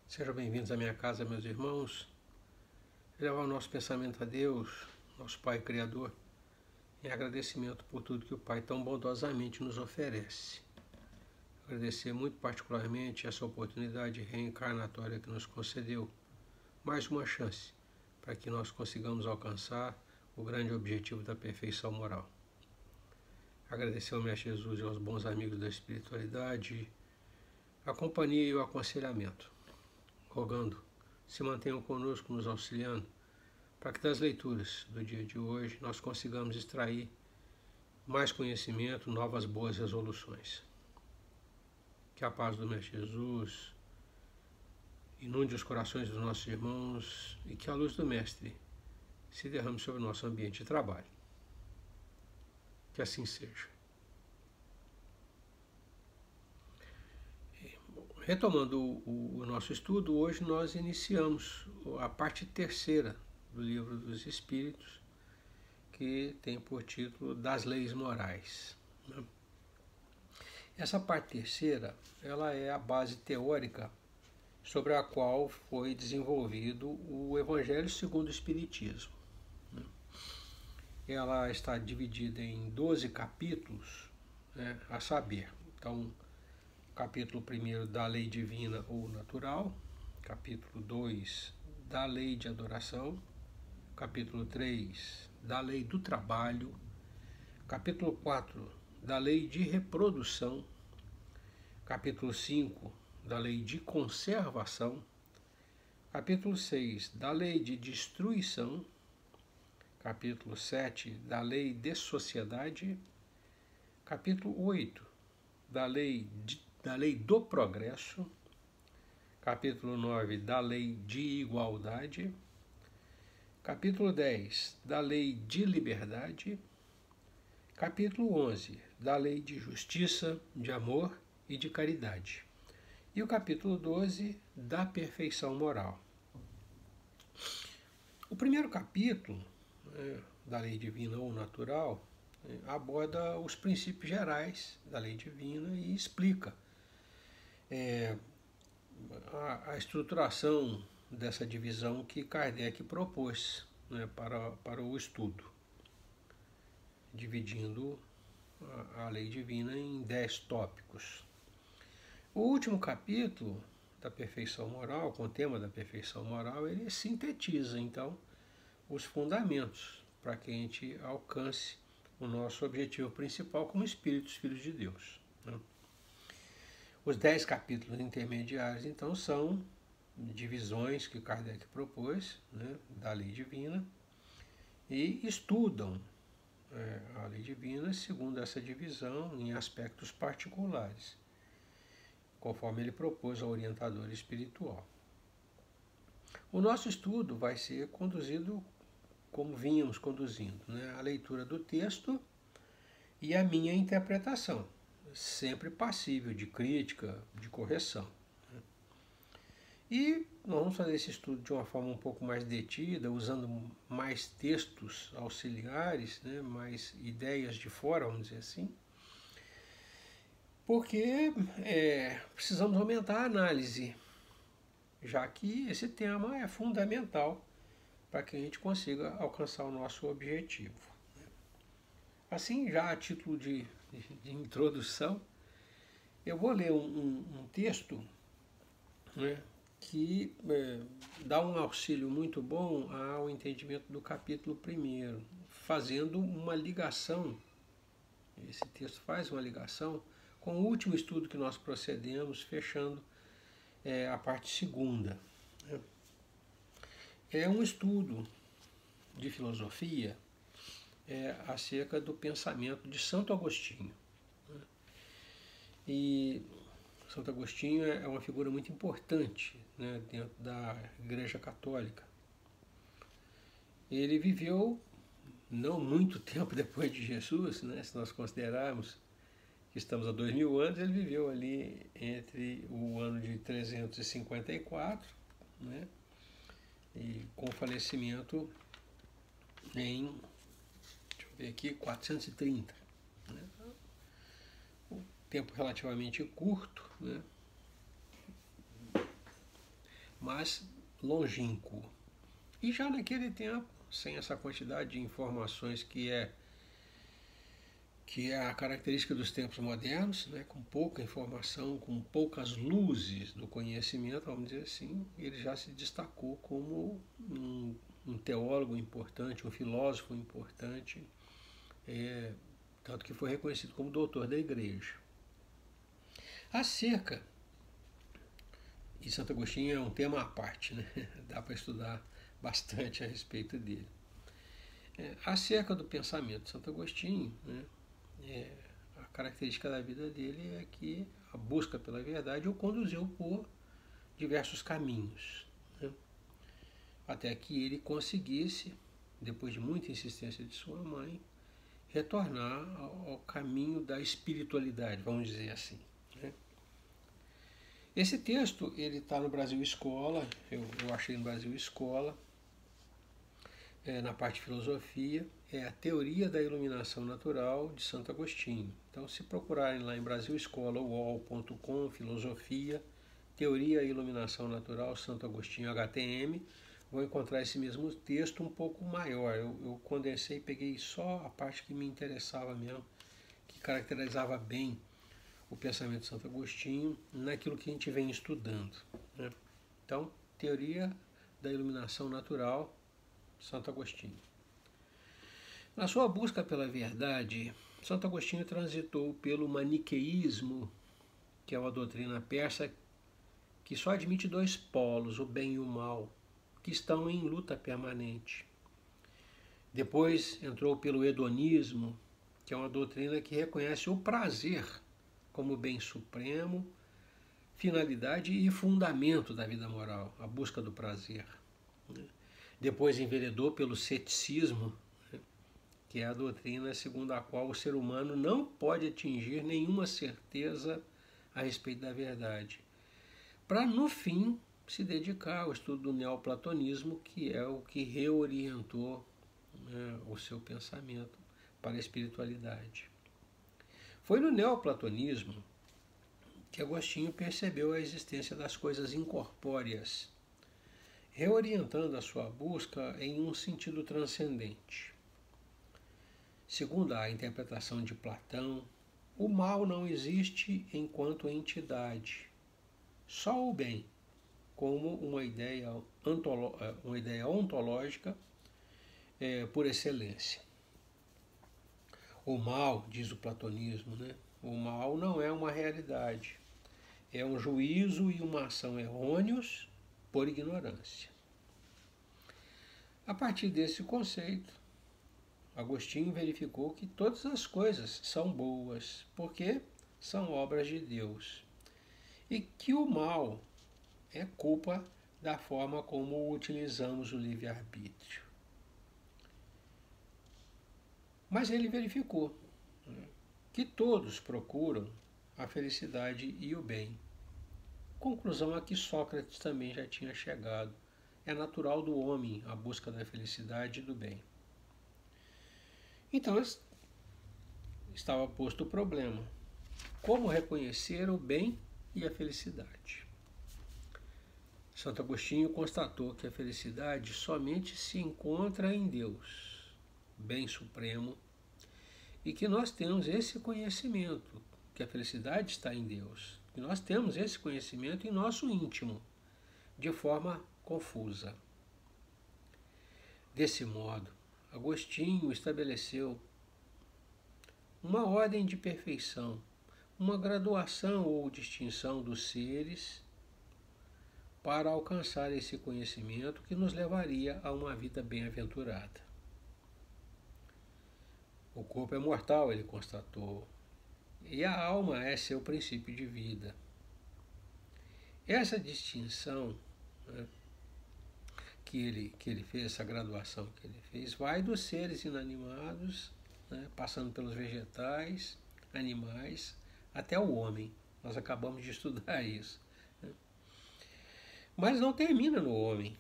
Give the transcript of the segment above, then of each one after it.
Sejam bem-vindos à minha casa, meus irmãos. Levar o nosso pensamento a Deus, nosso Pai Criador, em agradecimento por tudo que o Pai tão bondosamente nos oferece. Agradecer muito particularmente essa oportunidade reencarnatória que nos concedeu, mais uma chance para que nós consigamos alcançar o grande objetivo da perfeição moral. Agradecer ao Mestre Jesus e aos bons amigos da espiritualidade a companhia e o aconselhamento, rogando se mantenham conosco, nos auxiliando, para que das leituras do dia de hoje nós consigamos extrair mais conhecimento, novas boas resoluções. Que a paz do Mestre Jesus inunde os corações dos nossos irmãos e que a luz do Mestre se derrame sobre o nosso ambiente de trabalho. Que assim seja. Retomando o nosso estudo, hoje nós iniciamos a parte terceira do Livro dos Espíritos, que tem por título Das Leis Morais. Essa parte terceira, ela é a base teórica sobre a qual foi desenvolvido o Evangelho segundo o Espiritismo. Ela está dividida em 12 capítulos, a saber, então, capítulo 1 da lei divina ou natural, capítulo 2 da lei de adoração, capítulo 3 da lei do trabalho, capítulo 4 da lei de reprodução, capítulo 5 da lei de conservação, capítulo 6 da lei de destruição, capítulo 7 da lei de sociedade, capítulo 8 da lei do progresso, capítulo 9 da lei de igualdade, capítulo 10 da lei de liberdade, capítulo 11 da lei de justiça, de amor e de caridade, e o capítulo 12 da perfeição moral. O primeiro capítulo, da lei divina ou natural, aborda os princípios gerais da lei divina e explica a estruturação dessa divisão que Kardec propôs, para o estudo, dividindo a lei divina em 10 tópicos. O último capítulo da perfeição moral, com o tema da perfeição moral, ele sintetiza, então, os fundamentos para que a gente alcance o nosso objetivo principal como espíritos filhos de Deus. Os 10 capítulos intermediários, então, são divisões que Kardec propôs, da lei divina, e estudam a lei divina segundo essa divisão em aspectos particulares, conforme ele propôs ao orientador espiritual. O nosso estudo vai ser conduzido como vínhamos conduzindo, a leitura do texto e a minha interpretação, sempre passível de crítica, de correção. E nós vamos fazer esse estudo de uma forma um pouco mais detida, usando mais textos auxiliares, mais ideias de fora, vamos dizer assim, porque precisamos aumentar a análise, já que esse tema é fundamental para que a gente consiga alcançar o nosso objetivo. Assim, já a título de introdução, eu vou ler um texto, que dá um auxílio muito bom ao entendimento do capítulo 1, fazendo uma ligação, esse texto faz uma ligação com o último estudo que nós procedemos, fechando a parte 2. É um estudo de filosofia acerca do pensamento de Santo Agostinho. E Santo Agostinho é uma figura muito importante, dentro da Igreja Católica. Ele viveu não muito tempo depois de Jesus, se nós considerarmos que estamos há 2000 anos, ele viveu ali entre o ano de 354, e com falecimento em, deixa eu ver aqui, 430. Um tempo relativamente curto, mas longínquo. E já naquele tempo, sem essa quantidade de informações que é a característica dos tempos modernos, né, com pouca informação, com poucas luzes do conhecimento, vamos dizer assim, ele já se destacou como um teólogo importante, um filósofo importante, tanto que foi reconhecido como doutor da igreja. Acerca, e Santo Agostinho é um tema à parte, né? Dá para estudar bastante a respeito dele. Acerca do pensamento de Santo Agostinho, né? A característica da vida dele é que a busca pela verdade o conduziu por diversos caminhos, né? Até que ele conseguisse, depois de muita insistência de sua mãe, retornar ao caminho da espiritualidade, vamos dizer assim, né? Esse texto ele está no Brasil Escola, eu achei no Brasil Escola, na parte de filosofia, é a Teoria da Iluminação Natural de Santo Agostinho. Então, se procurarem lá em Brasil Escola, uol.com, filosofia, Teoria e Iluminação Natural, Santo Agostinho, HTM, vão encontrar esse mesmo texto um pouco maior. Eu condensei e peguei só a parte que me interessava mesmo, que caracterizava bem o pensamento de Santo Agostinho naquilo que a gente vem estudando, né? Então, Teoria da Iluminação Natural, Santo Agostinho. Na sua busca pela verdade, Santo Agostinho transitou pelo maniqueísmo, que é uma doutrina persa que só admite dois polos, o bem e o mal, que estão em luta permanente. Depois entrou pelo hedonismo, que é uma doutrina que reconhece o prazer como bem supremo, finalidade e fundamento da vida moral, a busca do prazer. Depois enveredou pelo ceticismo, que é a doutrina segundo a qual o ser humano não pode atingir nenhuma certeza a respeito da verdade, para no fim se dedicar ao estudo do neoplatonismo, que é o que reorientou, né, o seu pensamento para a espiritualidade. Foi no neoplatonismo que Agostinho percebeu a existência das coisas incorpóreas, reorientando a sua busca em um sentido transcendente. Segundo a interpretação de Platão, o mal não existe enquanto entidade, só o bem, como uma ideia ontológica por excelência. O mal, diz o platonismo, né? O mal não é uma realidade, é um juízo e uma ação errôneos por ignorância. A partir desse conceito, Agostinho verificou que todas as coisas são boas, porque são obras de Deus, e que o mal é culpa da forma como utilizamos o livre-arbítrio. Mas ele verificou, né, que todos procuram a felicidade e o bem. Conclusão a que Sócrates também já tinha chegado. É natural do homem a busca da felicidade e do bem. Então estava posto o problema: como reconhecer o bem e a felicidade? Santo Agostinho constatou que a felicidade somente se encontra em Deus, bem supremo, e que nós temos esse conhecimento, que a felicidade está em Deus, que nós temos esse conhecimento em nosso íntimo, de forma confusa. Desse modo, Agostinho estabeleceu uma ordem de perfeição, uma graduação ou distinção dos seres para alcançar esse conhecimento que nos levaria a uma vida bem-aventurada. O corpo é mortal, ele constatou, e a alma é seu princípio de vida. Essa distinção, né, que ele fez, essa graduação que ele fez, vai dos seres inanimados, né, passando pelos vegetais, animais, até o homem. Nós acabamos de estudar isso, né? Mas não termina no homem.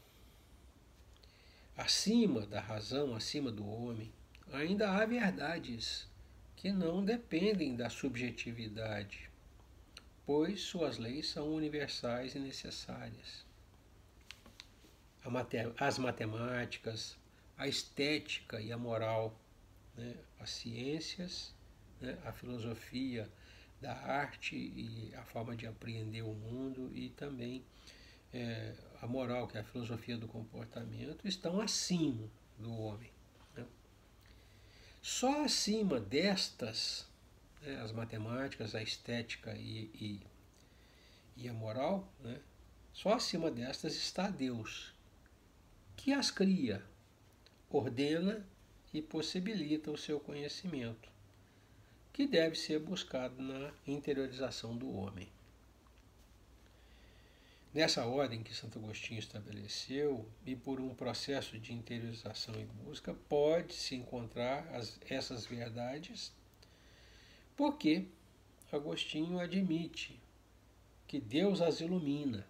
Acima da razão, acima do homem, ainda há verdades que não dependem da subjetividade, pois suas leis são universais e necessárias. as matemáticas, a estética e a moral, né? As ciências, né? A filosofia da arte e a forma de apreender o mundo, e também a moral, que é a filosofia do comportamento, estão acima do homem, né? Só acima destas, né, as matemáticas, a estética e a moral, né, só acima destas está Deus, que as cria, ordena e possibilita o seu conhecimento, que deve ser buscado na interiorização do homem. Nessa ordem que Santo Agostinho estabeleceu, e por um processo de interiorização e busca, pode-se encontrar essas verdades, porque Agostinho admite que Deus as ilumina,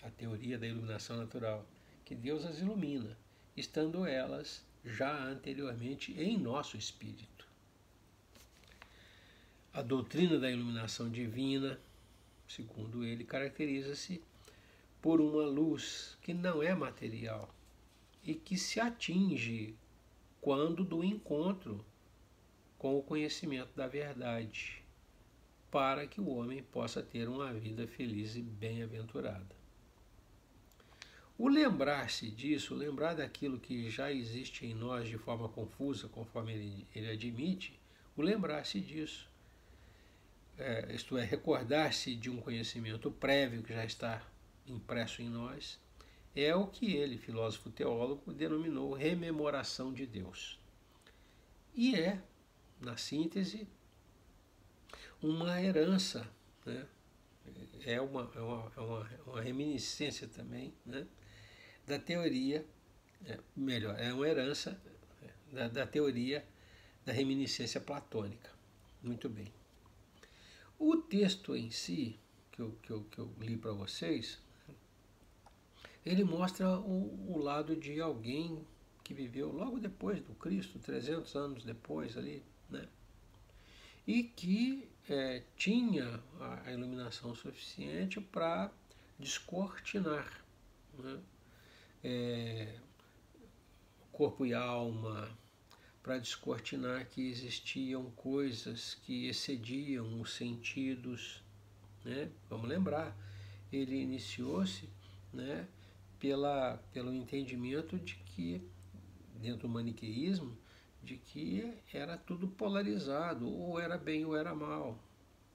a teoria da iluminação natural, que Deus as ilumina, estando elas já anteriormente em nosso espírito. A doutrina da iluminação divina, segundo ele, caracteriza-se por uma luz que não é material e que se atinge quando do encontro com o conhecimento da verdade, para que o homem possa ter uma vida feliz e bem-aventurada. O lembrar-se disso, lembrar daquilo que já existe em nós de forma confusa, conforme ele admite, o lembrar-se disso, isto é, recordar-se de um conhecimento prévio que já está impresso em nós, é o que ele, filósofo teólogo, denominou rememoração de Deus. E é, na síntese, uma herança, né? É uma reminiscência também, né? Da teoria, é uma herança da teoria da reminiscência platônica. Muito bem. O texto em si, que eu li para vocês, ele mostra o lado de alguém que viveu logo depois do Cristo, 300 anos depois ali, né? E que tinha a iluminação suficiente para descortinar, né? Corpo e alma, para descortinar que existiam coisas que excediam os sentidos, né? Vamos lembrar, ele iniciou-se, né, pelo entendimento de que, dentro do maniqueísmo, de que era tudo polarizado, ou era bem ou era mal,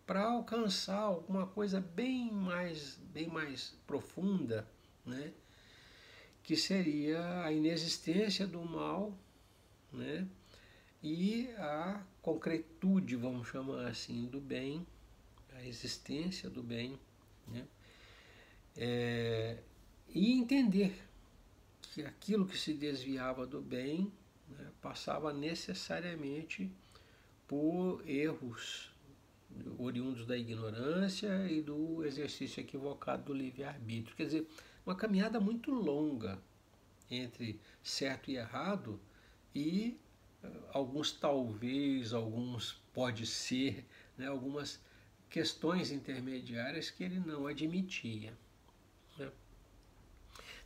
para alcançar alguma coisa bem mais profunda, né, que seria a inexistência do mal, né, e a concretude, vamos chamar assim, do bem, a existência do bem, né, e entender que aquilo que se desviava do bem, né, passava necessariamente por erros oriundos da ignorância e do exercício equivocado do livre-arbítrio. Quer dizer, uma caminhada muito longa entre certo e errado, e alguns talvez, alguns pode ser, né, algumas questões intermediárias que ele não admitia, né?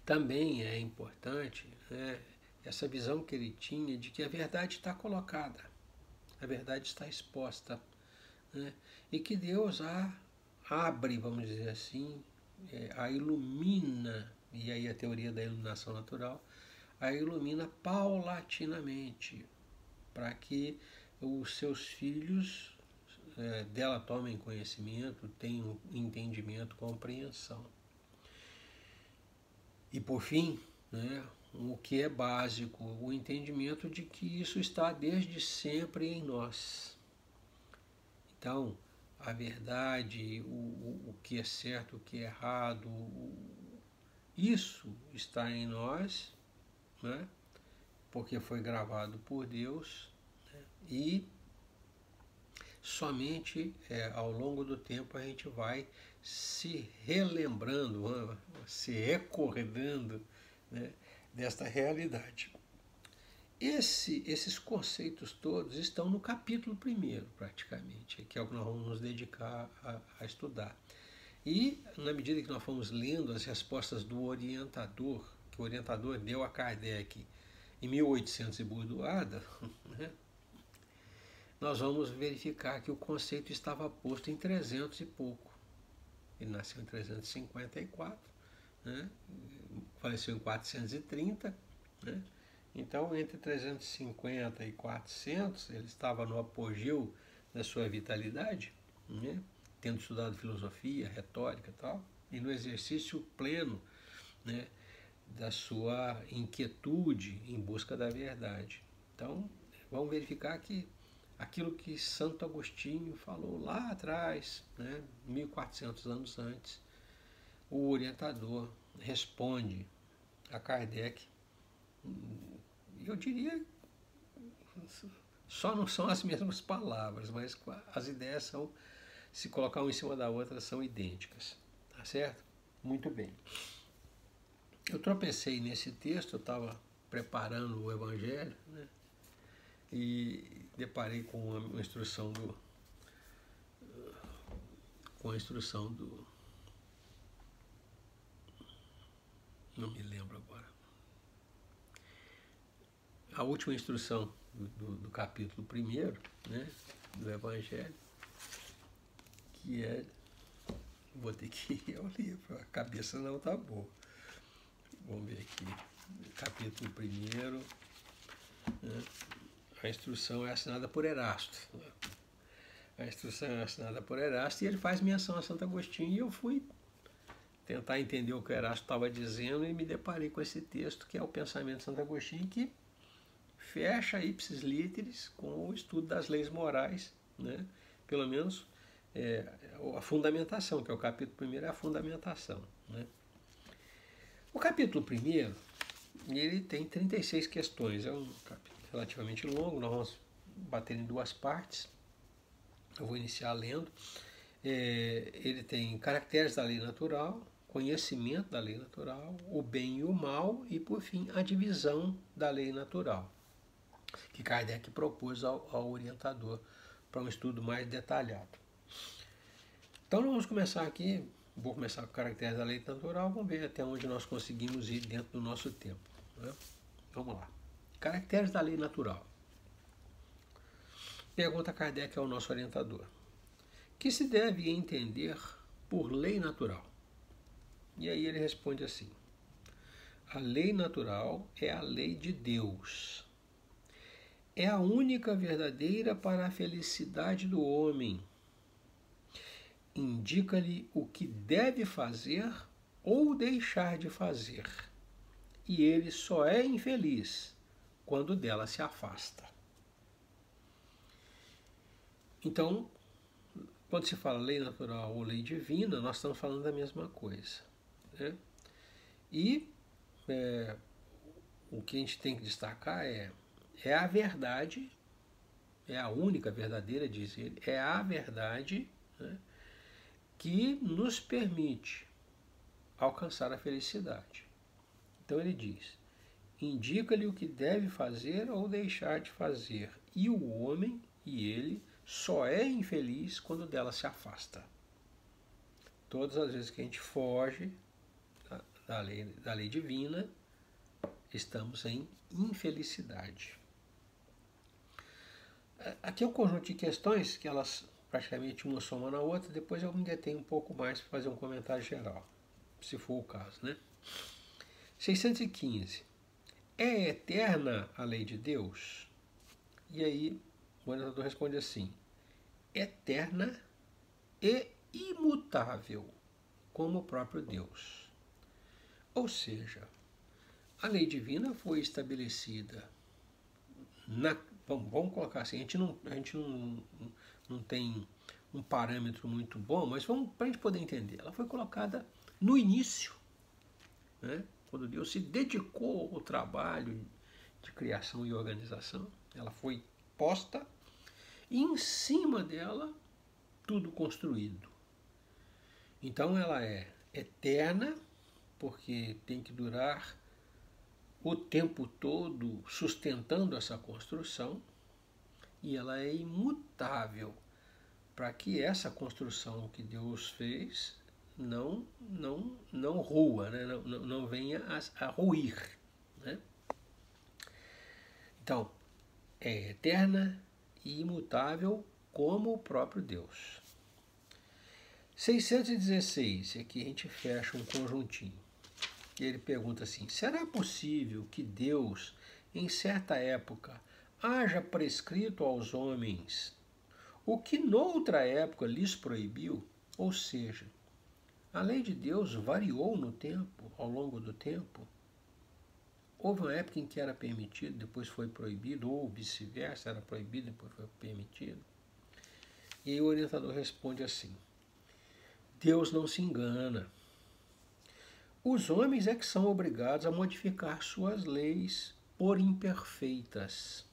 Também é importante, né, essa visão que ele tinha de que a verdade está colocada, a verdade está exposta, né, e que Deus a abre, vamos dizer assim, a ilumina, e aí a teoria da iluminação natural, a ilumina paulatinamente, para que os seus filhos dela tomem conhecimento, tenham entendimento, compreensão. E por fim, né, o que é básico, o entendimento de que isso está desde sempre em nós. Então, a verdade, o que é certo, o que é errado, isso está em nós, né, porque foi gravado por Deus, né, e somente ao longo do tempo a gente vai se relembrando, se recordando, né, desta realidade. Esses conceitos todos estão no capítulo 1º, praticamente, que é o que nós vamos nos dedicar a estudar. E, na medida que nós fomos lendo as respostas do orientador, que o orientador deu a Kardec em 1800 e burdoada, né, nós vamos verificar que o conceito estava posto em 300 e pouco. Ele nasceu em 354, né, faleceu em 430, né, então entre 350 e 400 ele estava no apogeu da sua vitalidade, né, tendo estudado filosofia, retórica e tal, e no exercício pleno, né, da sua inquietude em busca da verdade. Então, vamos verificar que aquilo que Santo Agostinho falou lá atrás, né, 1400 anos antes, o orientador responde a Kardec. Eu diria, só não são as mesmas palavras, mas as ideias são, se colocar uma em cima da outra, são idênticas. Tá certo? Muito bem. Eu tropecei nesse texto, eu estava preparando o Evangelho, né, e deparei com a instrução do não me lembro agora, a última instrução do capítulo 1º, né, do Evangelho, que é, vou ter que ir ao livro, a cabeça não está boa. Vamos ver aqui, capítulo 1º, né, a instrução é assinada por Erasto. A instrução é assinada por Erasto e ele faz menção a Santo Agostinho, e eu fui tentar entender o que o Erasto estava dizendo e me deparei com esse texto, que é o pensamento de Santo Agostinho, que fecha ipsis literis com o estudo das leis morais, né? Pelo menos a fundamentação, que é o capítulo 1º, é a fundamentação, né? O capítulo 1º, ele tem 36 questões, é um capítulo relativamente longo, nós vamos bater em duas partes. Eu vou iniciar lendo. Ele tem caracteres da lei natural, conhecimento da lei natural, o bem e o mal e, por fim, a divisão da lei natural, que Kardec propôs ao orientador para um estudo mais detalhado. Então, nós vamos começar aqui, vou começar com caracteres da lei natural, vamos ver até onde nós conseguimos ir dentro do nosso tempo, né? Vamos lá. Caracteres da lei natural. Pergunta Kardec ao nosso orientador: que se deve entender por lei natural? E aí ele responde assim: a lei natural é a lei de Deus. É a única verdadeira para a felicidade do homem. Indica-lhe o que deve fazer ou deixar de fazer. E ele só é infeliz quando dela se afasta. Então, quando se fala lei natural ou lei divina, nós estamos falando da mesma coisa, né? E o que a gente tem que destacar é a verdade, é a única verdadeira, diz ele, é a verdade, né, que nos permite alcançar a felicidade. Então ele diz: indica-lhe o que deve fazer ou deixar de fazer, e o homem, e ele, só é infeliz quando dela se afasta. Todas as vezes que a gente foge da lei divina, estamos em infelicidade. Aqui é um conjunto de questões que elas praticamente uma soma na outra, depois eu me detenho um pouco mais para fazer um comentário geral, se for o caso, né? 615. É eterna a lei de Deus? E aí o orientador responde assim: eterna e imutável, como o próprio Deus. Ou seja, a lei divina foi estabelecida vamos colocar assim, a gente não tem um parâmetro muito bom, mas para a gente poder entender, ela foi colocada no início, né, quando Deus se dedicou ao trabalho de criação e organização, ela foi posta e em cima dela tudo construído. Então ela é eterna, porque tem que durar o tempo todo sustentando essa construção, e ela é imutável, para que essa construção que Deus fez não rua, né? Não venha a ruir. Né? Então, é eterna e imutável como o próprio Deus. 616, aqui a gente fecha um conjuntinho. E ele pergunta assim: será possível que Deus, em certa época, haja prescrito aos homens o que noutra época lhes proibiu? Ou seja, a lei de Deus variou no tempo, ao longo do tempo? Houve uma época em que era permitido, depois foi proibido, ou vice-versa, era proibido, depois foi permitido. E aí o orientador responde assim: Deus não se engana. Os homens é que são obrigados a modificar suas leis por imperfeitas.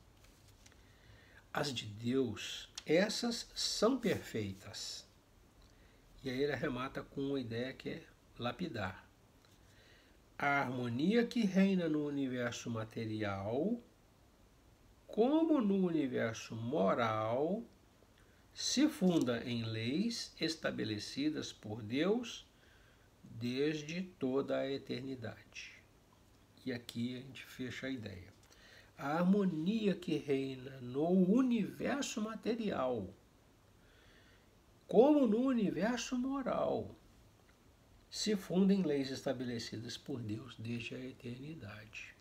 As de Deus, essas são perfeitas. E aí ele arremata com uma ideia que é lapidar. A harmonia que reina no universo material, como no universo moral, se funda em leis estabelecidas por Deus desde toda a eternidade. E aqui a gente fecha a ideia. A harmonia que reina no universo material, como no universo moral, se funda em leis estabelecidas por Deus desde a eternidade.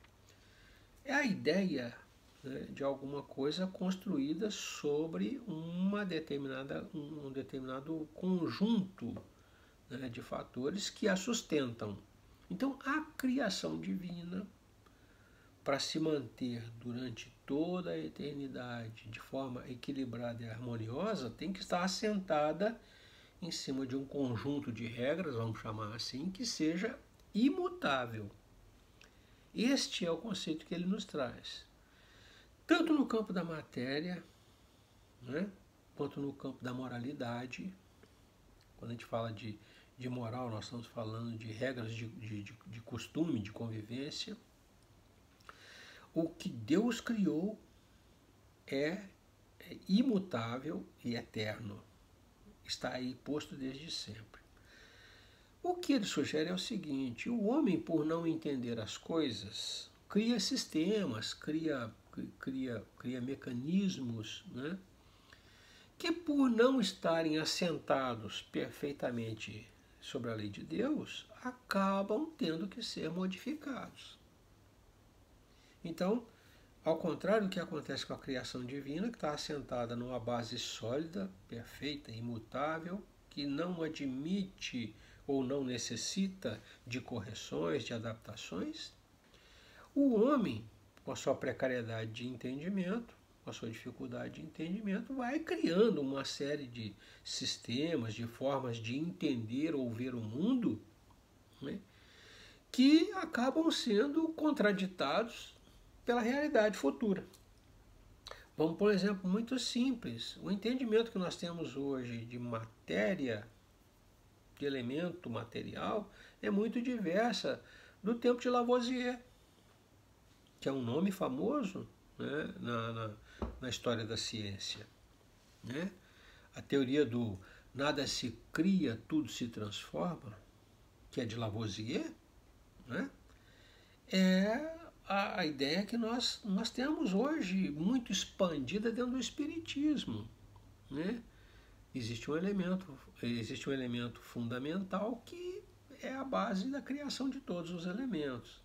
É a ideia, né, de alguma coisa construída sobre um determinado conjunto, né, de fatores que a sustentam. Então, a criação divina, para se manter durante toda a eternidade de forma equilibrada e harmoniosa, tem que estar assentada em cima de um conjunto de regras, vamos chamar assim, que seja imutável. Este é o conceito que ele nos traz. Tanto no campo da matéria, né, quanto no campo da moralidade. Quando a gente fala de moral, nós estamos falando de regras de costume, de convivência. O que Deus criou é imutável e eterno. Está aí posto desde sempre. O que ele sugere é o seguinte: o homem, por não entender as coisas, cria sistemas, cria mecanismos, né, que, por não estarem assentados perfeitamente sobre a lei de Deus, acabam tendo que ser modificados. Então, ao contrário do que acontece com a criação divina, que está assentada numa base sólida, perfeita, imutável, que não admite ou não necessita de correções, de adaptações, o homem, com a sua precariedade de entendimento, com a sua dificuldade de entendimento, vai criando uma série de sistemas, de formas de entender ou ver o mundo, né, que acabam sendo contraditados pela realidade futura. Vamos por um exemplo muito simples. O entendimento que nós temos hoje de matéria, de elemento material, é muito diversa do tempo de Lavoisier, que é um nome famoso, né, na história da ciência. Né? A teoria do nada se cria, tudo se transforma, que é de Lavoisier, né, é a ideia que nós temos hoje muito expandida dentro do espiritismo. Né? Existe um elemento fundamental que é a base da criação de todos os elementos.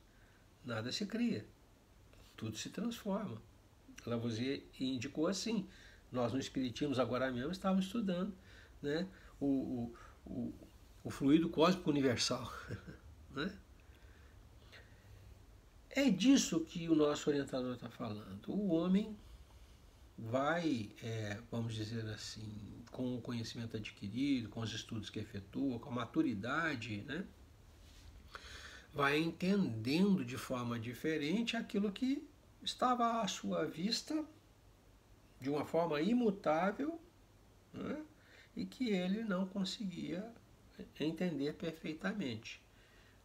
Nada se cria, tudo se transforma. Lavoisier indicou assim. Nós no espiritismo agora mesmo estávamos estudando, né, o fluido cósmico universal. Né? É disso que o nosso orientador está falando. O homem vai, vamos dizer assim, com o conhecimento adquirido, com os estudos que efetua, com a maturidade, né, vai entendendo de forma diferente aquilo que estava à sua vista de uma forma imutável, né, e que ele não conseguia entender perfeitamente.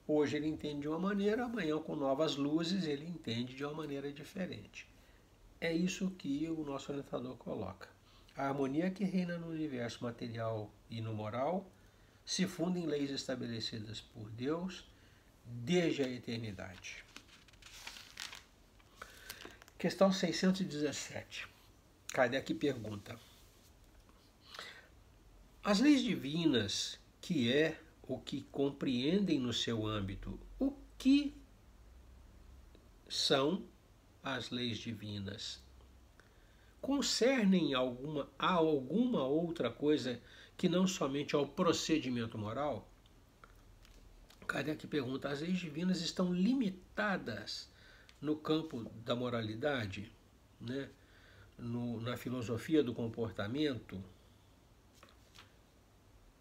Hoje ele entende de uma maneira, amanhã com novas luzes ele entende de uma maneira diferente. É isso que o nosso orientador coloca. A harmonia que reina no universo material e no moral se funda em leis estabelecidas por Deus desde a eternidade. Questão 617. Kardec pergunta: as leis divinas, que é o que compreendem no seu âmbito, o que são as leis divinas? Concernem a alguma outra coisa que não somente ao procedimento moral? Kardec pergunta: as leis divinas estão limitadas no campo da moralidade, né? Na filosofia do comportamento?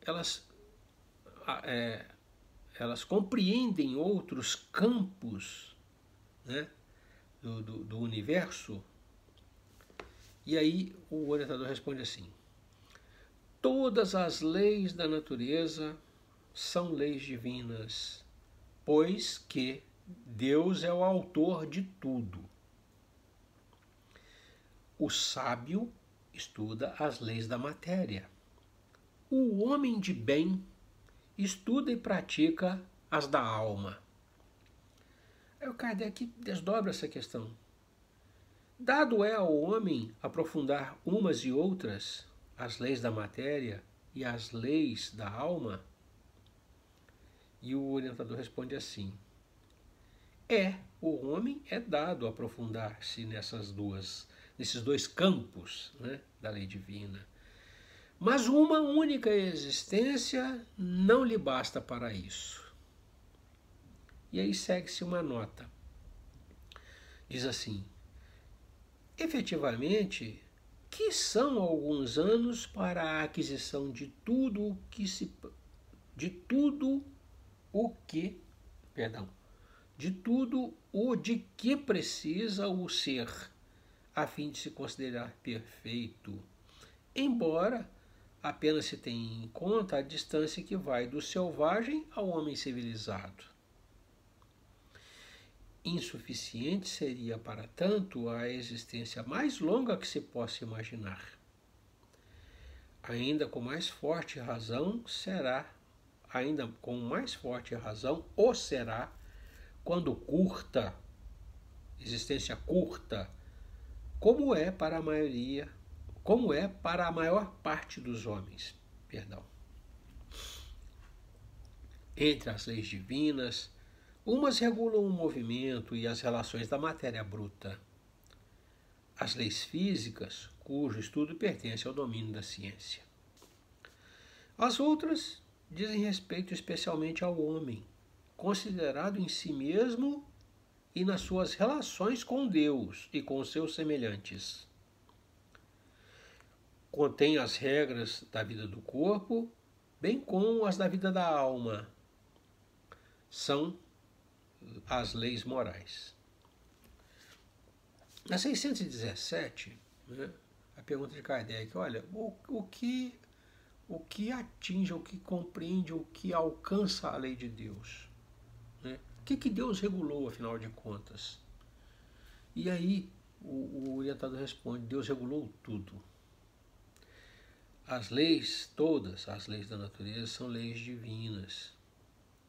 Elas compreendem outros campos, né, do universo? E aí o orientador responde assim: todas as leis da natureza são leis divinas, pois que Deus é o autor de tudo. O sábio estuda as leis da matéria. O homem de bem estuda e pratica as da alma. Aí o Kardec desdobra essa questão. Dado é ao homem aprofundar umas e outras, as leis da matéria e as leis da alma? E o orientador responde assim: o homem é dado aprofundar-se nesses dois campos, né, da lei divina. Mas uma única existência não lhe basta para isso. E aí segue-se uma nota. Diz assim: efetivamente, que são alguns anos para a aquisição de tudo o de que precisa o ser, a fim de se considerar perfeito, embora apenas se tenha em conta a distância que vai do selvagem ao homem civilizado. Insuficiente seria, para tanto, a existência mais longa que se possa imaginar. Ainda com mais forte razão o será quando existência curta, como é para a maior parte dos homens. Entre as leis divinas, umas regulam o movimento e as relações da matéria bruta. As leis físicas, cujo estudo pertence ao domínio da ciência. As outras dizem respeito especialmente ao homem, considerado em si mesmo e nas suas relações com Deus e com seus semelhantes. Contém as regras da vida do corpo, bem como as da vida da alma. São as leis morais. Na 617, né, a pergunta de Kardec: olha, o que atinge, o que compreende, o que alcança a lei de Deus? Né? O que Deus regulou, afinal de contas? E aí o orientador responde: Deus regulou tudo. Todas as leis da natureza são leis divinas,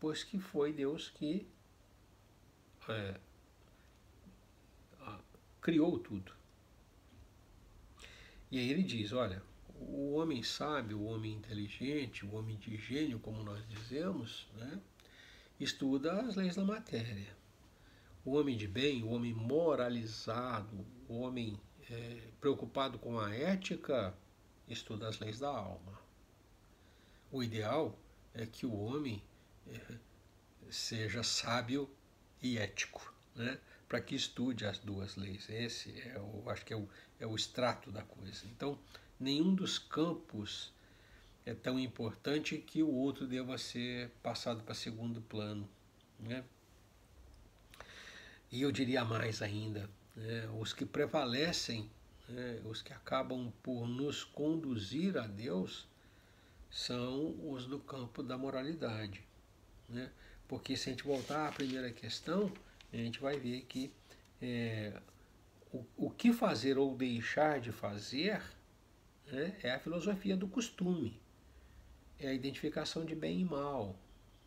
pois que foi Deus que criou tudo. E aí ele diz: olha, o homem sábio, o homem inteligente, o homem de gênio, como nós dizemos, né, estuda as leis da matéria. O homem de bem, o homem moralizado, o homem preocupado com a ética, estuda as leis da alma. O ideal é que o homem seja sábio e ético, né, para que estude as duas leis. Esse acho que é o extrato da coisa. Então, nenhum dos campos é tão importante que o outro deva ser passado para segundo plano, né? E eu diria mais ainda, né, os que prevalecem, né, os que acabam por nos conduzir a Deus, são os do campo da moralidade, né? Porque se a gente voltar à primeira questão, a gente vai ver que o que fazer ou deixar de fazer, né, é a filosofia do costume. é a identificação de bem e mal,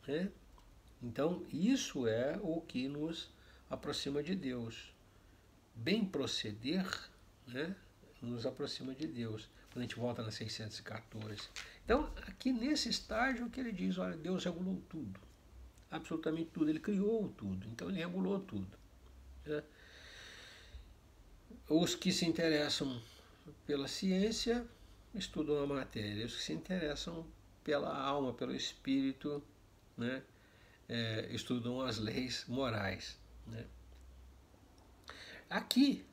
né? Então, isso é o que nos aproxima de Deus. Bem proceder, né, nos aproxima de Deus. Quando a gente volta na 614. Então, aqui nesse estágio que ele diz, olha, Deus regulou tudo. Absolutamente tudo. Ele criou tudo. Então, ele regulou tudo. Né? Os que se interessam pela ciência estudam a matéria. Os que se interessam pela alma, pelo espírito, né, estudam as leis morais. Né? Aqui,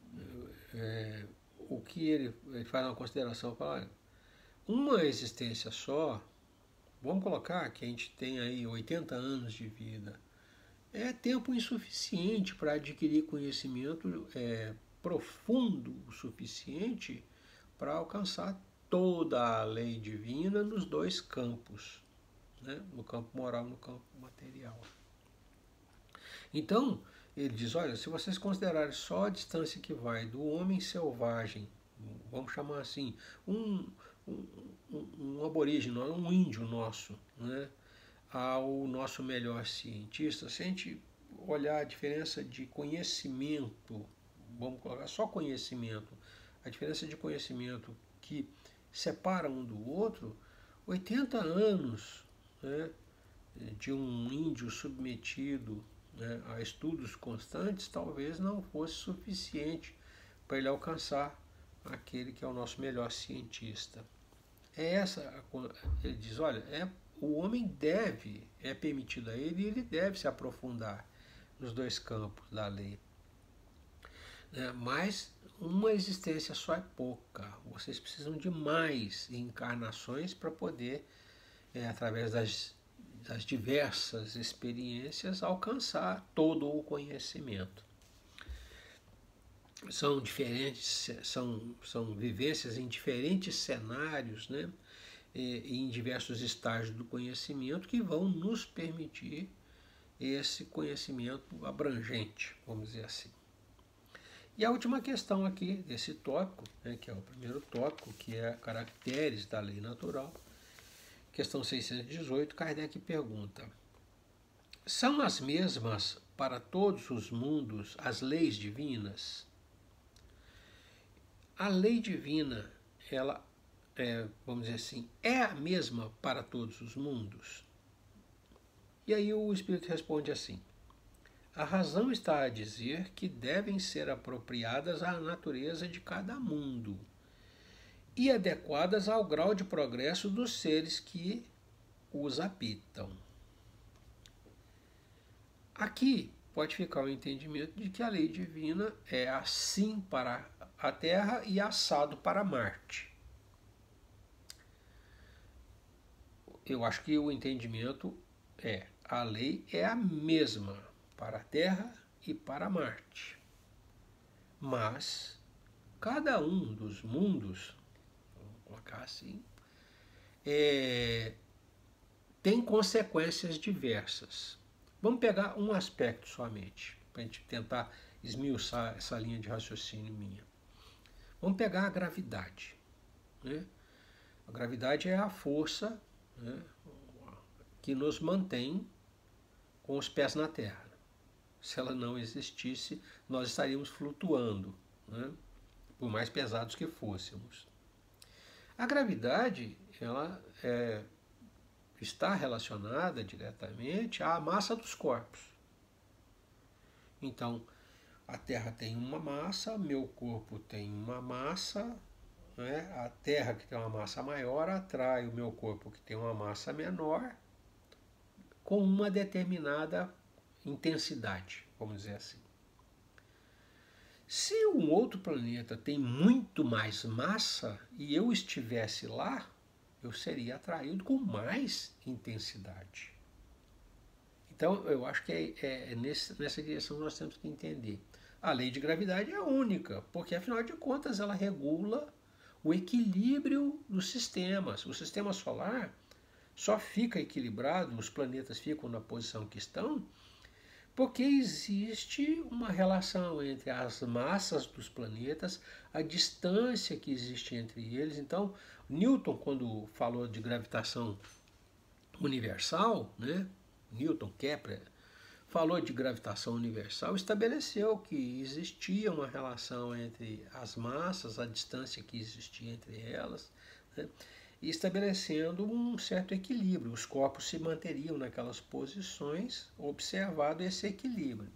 o que ele faz uma consideração, fala, uma existência só, vamos colocar que a gente tem aí 80 anos de vida, é tempo insuficiente para adquirir conhecimento profundo o suficiente para alcançar toda a lei divina nos dois campos, né? No campo moral e no campo material. Então, ele diz, olha, se vocês considerarem só a distância que vai do homem selvagem, vamos chamar assim, um aborígene, um índio nosso, né, ao nosso melhor cientista, se a gente olhar a diferença de conhecimento, vamos colocar só conhecimento, a diferença de conhecimento que separa um do outro, 80 anos, né, de um índio submetido, né, a estudos constantes, talvez não fosse suficiente para ele alcançar aquele que é o nosso melhor cientista. Ele diz, olha, o homem é permitido a ele e ele deve se aprofundar nos dois campos da lei. Mas uma existência só é pouca. Vocês precisam de mais encarnações para poder, através das diversas experiências, alcançar todo o conhecimento. São diferentes, são vivências em diferentes cenários, né, em diversos estágios do conhecimento que vão nos permitir esse conhecimento abrangente, vamos dizer assim. E a última questão aqui desse tópico, né, que é o primeiro tópico, que é caracteres da lei natural, questão 618, Kardec pergunta: são as mesmas para todos os mundos as leis divinas? A lei divina, ela, vamos dizer assim, é a mesma para todos os mundos? E aí o Espírito responde assim: a razão está a dizer que devem ser apropriadas à natureza de cada mundo e adequadas ao grau de progresso dos seres que os habitam. Aqui pode ficar o entendimento de que a lei divina é assim para a Terra e assado para Marte. Eu acho que o entendimento a lei é a mesma para a Terra e para Marte. Mas cada um dos mundos, vamos colocar assim, tem consequências diversas. Vamos pegar um aspecto somente, para a gente tentar esmiuçar essa linha de raciocínio minha. Vamos pegar a gravidade. Né? A gravidade é a força, né, que nos mantém com os pés na Terra. Se ela não existisse, nós estaríamos flutuando, né, por mais pesados que fôssemos. A gravidade, ela está relacionada diretamente à massa dos corpos. Então, a Terra tem uma massa, meu corpo tem uma massa, né? A Terra, que tem uma massa maior, atrai o meu corpo, que tem uma massa menor, com uma determinada intensidade, vamos dizer assim. Se um outro planeta tem muito mais massa e eu estivesse lá, eu seria atraído com mais intensidade. Então, eu acho que nessa direção nós temos que entender. A lei de gravidade é única, porque, afinal de contas, ela regula o equilíbrio dos sistemas. O sistema solar só fica equilibrado, os planetas ficam na posição que estão, porque existe uma relação entre as massas dos planetas, a distância que existe entre eles. Então, Newton, quando falou de gravitação universal, né? Newton, Kepler, falou de gravitação universal, estabeleceu que existia uma relação entre as massas, a distância que existia entre elas, né? E estabelecendo um certo equilíbrio. Os corpos se manteriam naquelas posições, observado esse equilíbrio.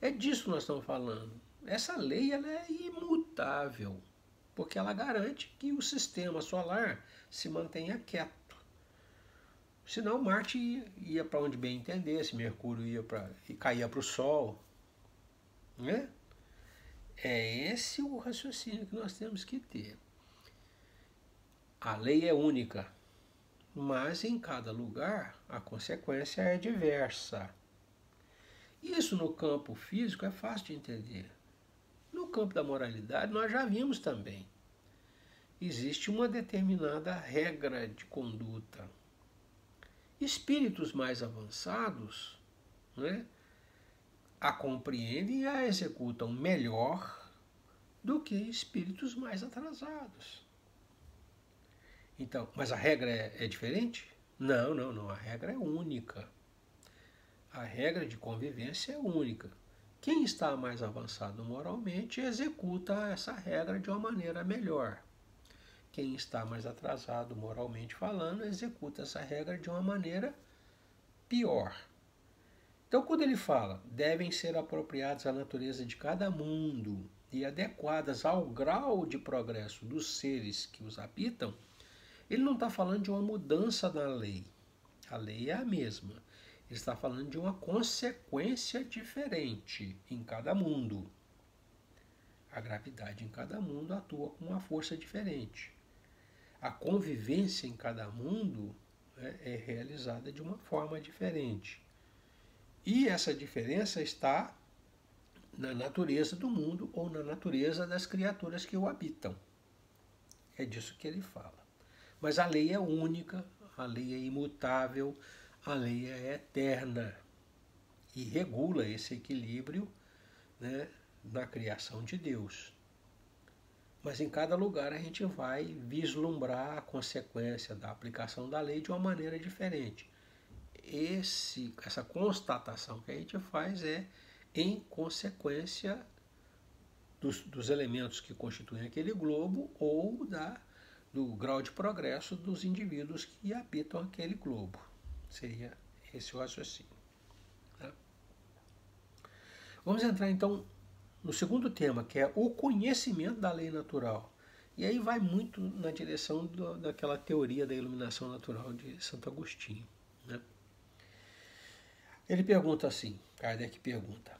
É disso que nós estamos falando. Essa lei ela é imutável, porque ela garante que o sistema solar se mantenha quieto. Senão Marte ia para onde bem entendesse, Mercúrio caía para o Sol. Né? É esse o raciocínio que nós temos que ter. A lei é única, mas em cada lugar a consequência é diversa. Isso no campo físico é fácil de entender. No campo da moralidade nós já vimos também. Existe uma determinada regra de conduta. Espíritos mais avançados, né, a compreendem e a executam melhor do que espíritos mais atrasados. Então, mas a regra é diferente? Não. A regra é única. A regra de convivência é única. Quem está mais avançado moralmente executa essa regra de uma maneira melhor. Quem está mais atrasado moralmente falando executa essa regra de uma maneira pior. Então, quando ele fala, devem ser apropriadas à natureza de cada mundo e adequadas ao grau de progresso dos seres que os habitam, ele não está falando de uma mudança na lei. A lei é a mesma. Ele está falando de uma consequência diferente em cada mundo. A gravidade em cada mundo atua com uma força diferente. A convivência em cada mundo é realizada de uma forma diferente. E essa diferença está na natureza do mundo ou na natureza das criaturas que o habitam. É disso que ele fala. Mas a lei é única, a lei é imutável, a lei é eterna e regula esse equilíbrio, né, na criação de Deus. Mas em cada lugar a gente vai vislumbrar a consequência da aplicação da lei de uma maneira diferente. Essa constatação que a gente faz é em consequência dos elementos que constituem aquele globo ou do grau de progresso dos indivíduos que habitam aquele globo. Seria esse o raciocínio. Tá? Vamos entrar então no segundo tema, que é o conhecimento da lei natural. E aí vai muito na direção daquela teoria da iluminação natural de Santo Agostinho. Né? Ele pergunta assim, Kardec pergunta,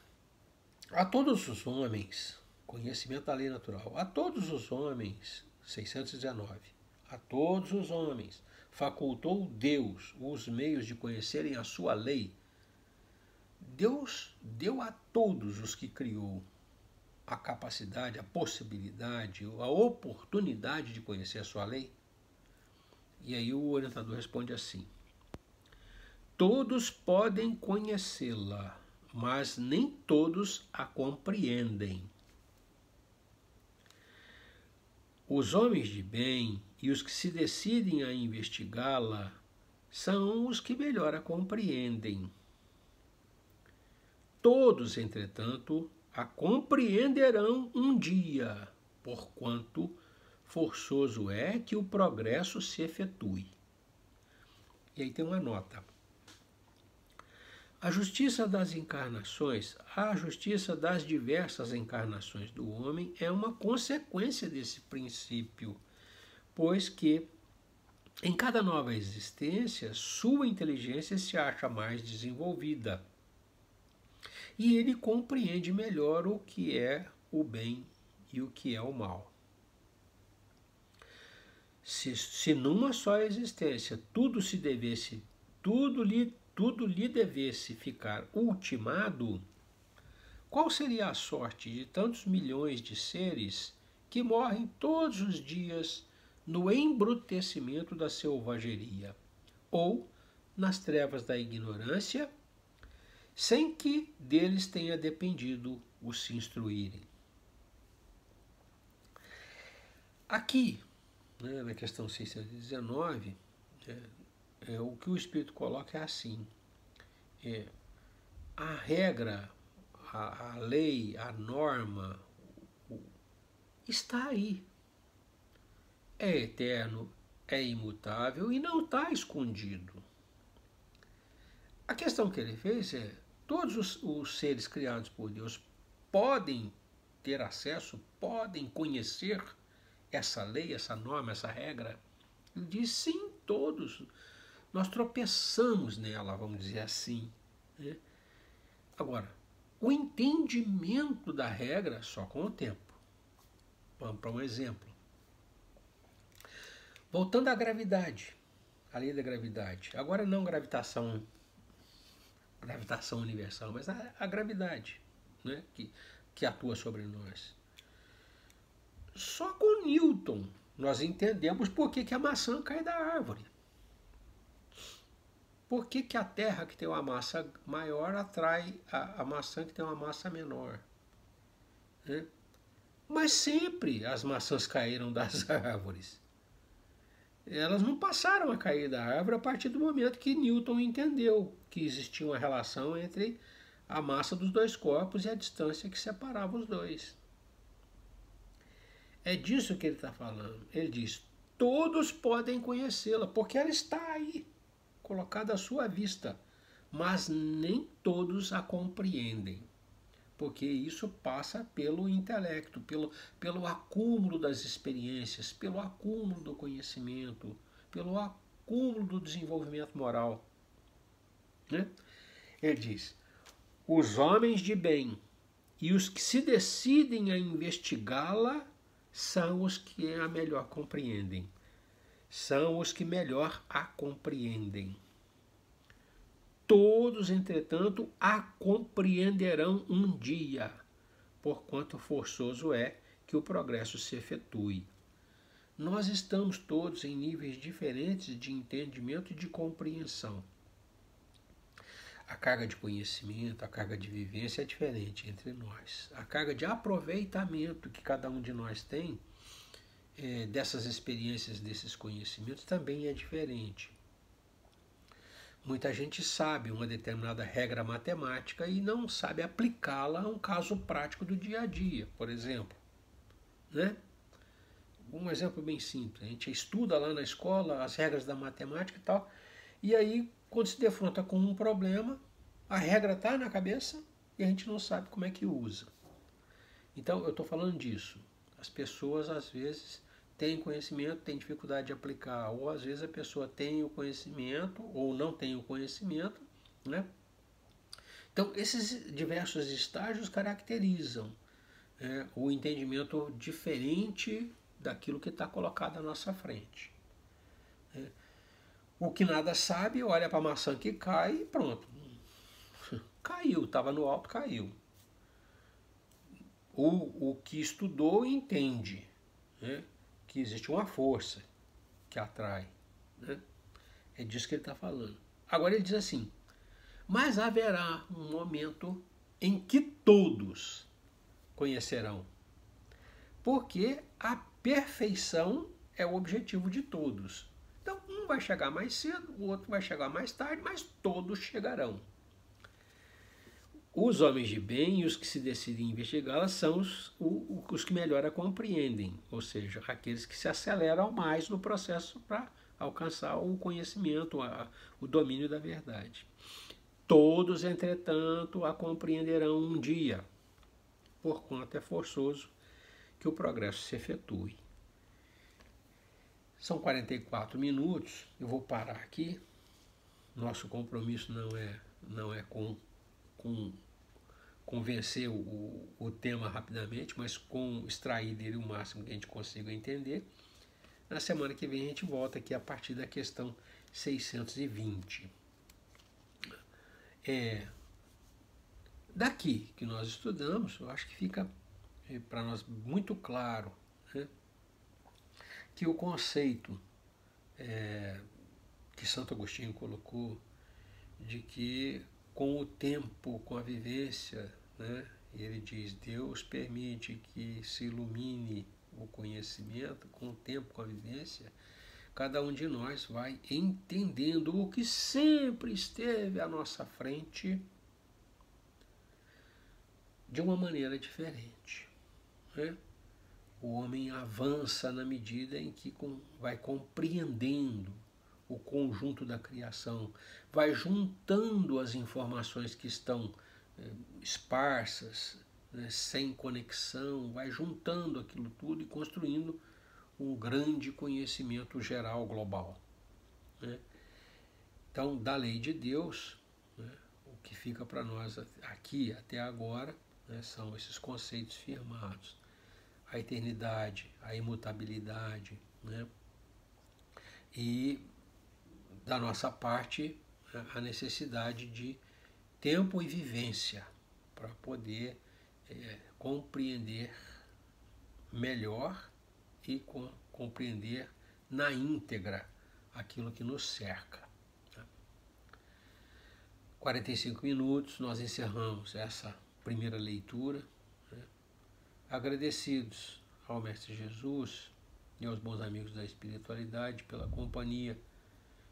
a todos os homens, conhecimento da lei natural, a todos os homens, 619, a todos os homens, facultou Deus os meios de conhecerem a sua lei. Deus deu a todos os que criou a capacidade, a possibilidade, a oportunidade de conhecer a sua lei? E aí o orientador responde assim, todos podem conhecê-la, mas nem todos a compreendem. Os homens de bem e os que se decidem a investigá-la são os que melhor a compreendem. Todos, entretanto, a compreenderão um dia, porquanto forçoso é que o progresso se efetue. E aí tem uma nota. A justiça das encarnações, a justiça das diversas encarnações do homem é uma consequência desse princípio, pois que em cada nova existência sua inteligência se acha mais desenvolvida e ele compreende melhor o que é o bem e o que é o mal. Se numa só existência tudo lhe devesse ficar ultimado, qual seria a sorte de tantos milhões de seres que morrem todos os dias no embrutecimento da selvageria ou nas trevas da ignorância, sem que deles tenha dependido o se instruírem? Aqui, na questão 619, o que o Espírito coloca é assim, é, a regra, a lei, a norma está aí, é eterno, é imutável e não está escondido. A questão que ele fez é, todos os seres criados por Deus podem ter acesso, podem conhecer essa lei, essa norma, essa regra? Ele diz sim, todos. Nós tropeçamos nela, vamos dizer assim, né? Agora, o entendimento da regra só com o tempo. Vamos para um exemplo. Voltando à gravidade, a lei da gravidade. Agora não gravitação universal, mas a gravidade, né? que atua sobre nós. Só com Newton nós entendemos por que a maçã cai da árvore. Por que a terra que tem uma massa maior atrai a maçã que tem uma massa menor? Né? Mas sempre as maçãs caíram das árvores. Elas não passaram a cair da árvore a partir do momento que Newton entendeu que existia uma relação entre a massa dos dois corpos e a distância que separava os dois. É disso que ele está falando. Ele diz, todos podem conhecê-la, porque ela está aí, colocada à sua vista, mas nem todos a compreendem, porque isso passa pelo intelecto, pelo acúmulo das experiências, pelo acúmulo do conhecimento, pelo acúmulo do desenvolvimento moral. Né? Ele diz, os homens de bem e os que se decidem a investigá-la são os que a melhor compreendem. São os que melhor a compreendem. Todos, entretanto, a compreenderão um dia, porquanto forçoso é que o progresso se efetue. Nós estamos todos em níveis diferentes de entendimento e de compreensão. A carga de conhecimento, a carga de vivência é diferente entre nós. A carga de aproveitamento que cada um de nós tem dessas experiências, desses conhecimentos, também é diferente. Muita gente sabe uma determinada regra matemática e não sabe aplicá-la a um caso prático do dia a dia, por exemplo. Né? Um exemplo bem simples. A gente estuda lá na escola as regras da matemática e tal, e aí, quando se defronta com um problema, a regra está na cabeça e a gente não sabe como é que usa. Então, eu estou falando disso. As pessoas, às vezes, têm conhecimento, têm dificuldade de aplicar, ou às vezes a pessoa tem o conhecimento ou não tem o conhecimento, né? Então, esses diversos estágios caracterizam o entendimento diferente daquilo que está colocado à nossa frente. O que nada sabe, olha para a maçã que cai e pronto. Caiu, estava no alto, caiu. O que estudou entende, né, que existe uma força que atrai. Né? É disso que ele está falando. Agora ele diz assim, mas haverá um momento em que todos conhecerão, porque a perfeição é o objetivo de todos. Então, um vai chegar mais cedo, o outro vai chegar mais tarde, mas todos chegarão. Os homens de bem e os que se decidem investigá-la são os que melhor a compreendem, ou seja, aqueles que se aceleram mais no processo para alcançar o conhecimento, o domínio da verdade. Todos, entretanto, a compreenderão um dia, porquanto é forçoso que o progresso se efetue. São 44 minutos, eu vou parar aqui. Nosso compromisso não é com convencer o tema rapidamente, mas com extrair dele o máximo que a gente consiga entender. Na semana que vem a gente volta aqui a partir da questão 620. Daqui que nós estudamos, eu acho que fica para nós muito claro, né, que o conceito que Santo Agostinho colocou de que com o tempo, com a vivência, né, ele diz, Deus permite que se ilumine o conhecimento com o tempo, com a vivência, cada um de nós vai entendendo o que sempre esteve à nossa frente de uma maneira diferente, né? O homem avança na medida em que vai compreendendo o conjunto da criação, vai juntando as informações que estão esparsas, né, sem conexão, vai juntando aquilo tudo e construindo um grande conhecimento geral global, né? Então, da lei de Deus, né, o que fica para nós aqui até agora, né, são esses conceitos firmados: a eternidade, a imutabilidade, né? E da nossa parte a necessidade de tempo e vivência para poder compreender melhor e compreender na íntegra aquilo que nos cerca. 45 minutos, nós encerramos essa primeira leitura, né? Agradecidos ao Mestre Jesus e aos bons amigos da espiritualidade pela companhia,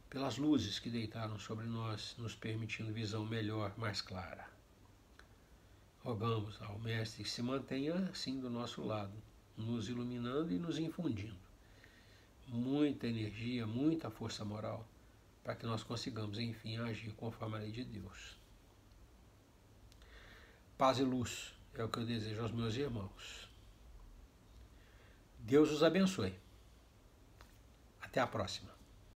pelas luzes que deitaram sobre nós, nos permitindo visão melhor, mais clara. Rogamos ao Mestre que se mantenha assim do nosso lado, nos iluminando e nos infundindo muita energia, muita força moral, para que nós consigamos, enfim, agir conforme a lei de Deus. Paz e luz é o que eu desejo aos meus irmãos. Deus os abençoe. Até a próxima.